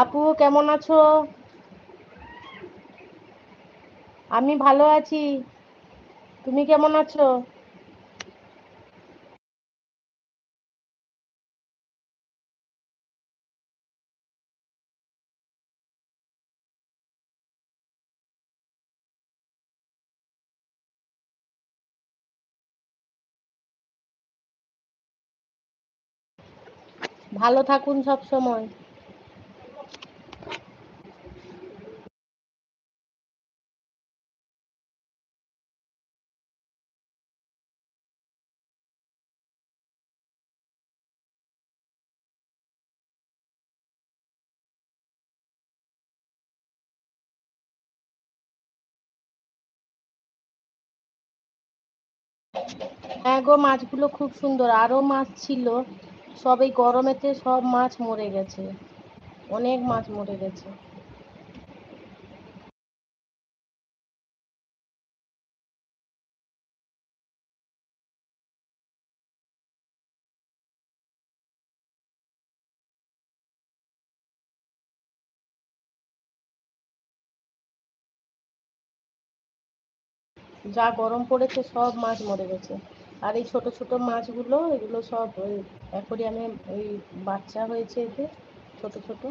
আপু কেমন আছো? আমি ভালো আছি। তুমি কেমন আছো? ভালো থাকুন সব সময়। হ্যাঁ গো, মাছগুলো খুব সুন্দর, আরো মাছ ছিল, সব এই গরমেতে সব মাছ মরে গেছে, অনেক মাছ মরে গেছে। যা গরম পড়েছে সব মাছ মরে গেছে। আর এই ছোট ছোট মাছগুলো, এগুলো সব ওই অ্যাকোরিয়ামে ওই বাচ্চা হয়েছে এদের, ছোট ছোট।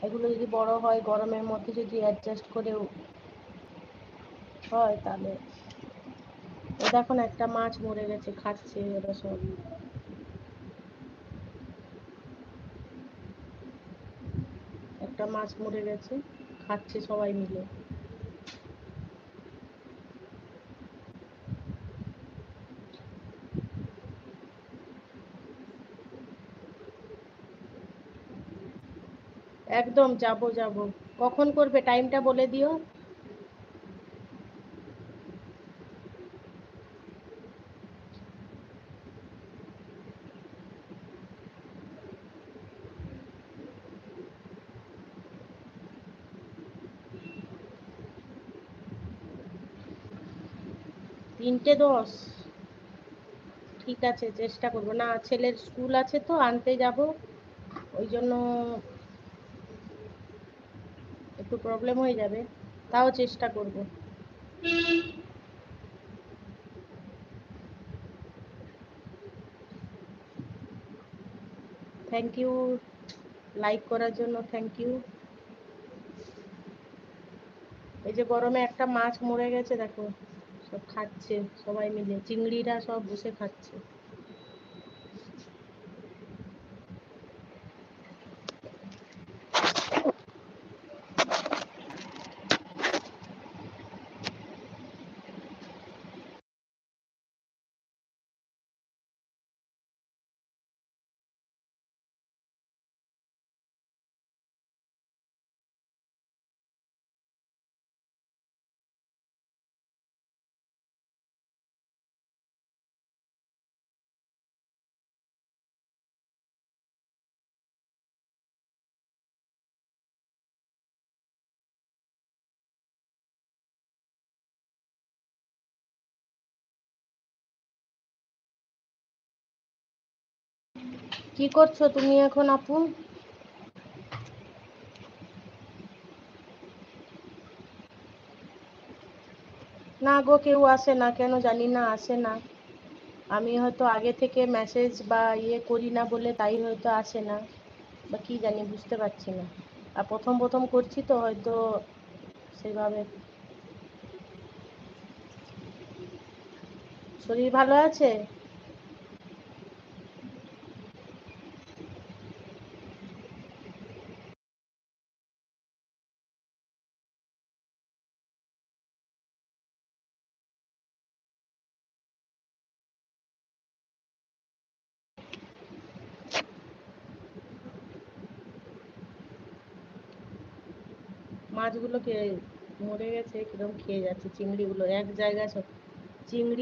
এগুলো যদি বড় হয়, গরমের মধ্যে যদি অ্যাডজাস্ট করে হয় তাহলে। এই দেখুন একটা মাছ মরে গেছে, খাচ্ছে ওরা সব। একটা মাছ মরে গেছে, খাচ্ছে সবাই মিলে। একদম যাব যাব। কখন করবে, টাইমটা বলে দিও। 3:10? ঠিক আছে, চেষ্টা করবো। না, ছেলের স্কুল আছে তো, আনতে যাব, ওই জন্য একটু প্রবলেম হয়ে যাবে, তাও চেষ্টা করব। থ্যাংক ইউ, লাইক করার জন্য থ্যাংক ইউ। এই যে গরমে একটা মাছ মরে গেছে দেখো, সব খাচ্ছে সবাই মিলে, চিংড়িরা সব বসে খাচ্ছে। কি করছো তুমি এখন আপু? না গো, কেউ আসে না, কেন জানি না আসে না। আমি হয়তো আগে থেকে মেসেজ বা ইয়ে করি না বলে তাই হয়তো আসে না, বা কি জানি, বুঝতে পারছি না। আর প্রথম প্রথম করছি তো হয়তো সেভাবে। শরীর ভালো আছে? মাছগুলো কে মরে গেছে, কিরকম খেয়ে যাচ্ছে চিংড়িগুলো এক জায়গায় সব। চিংড়ি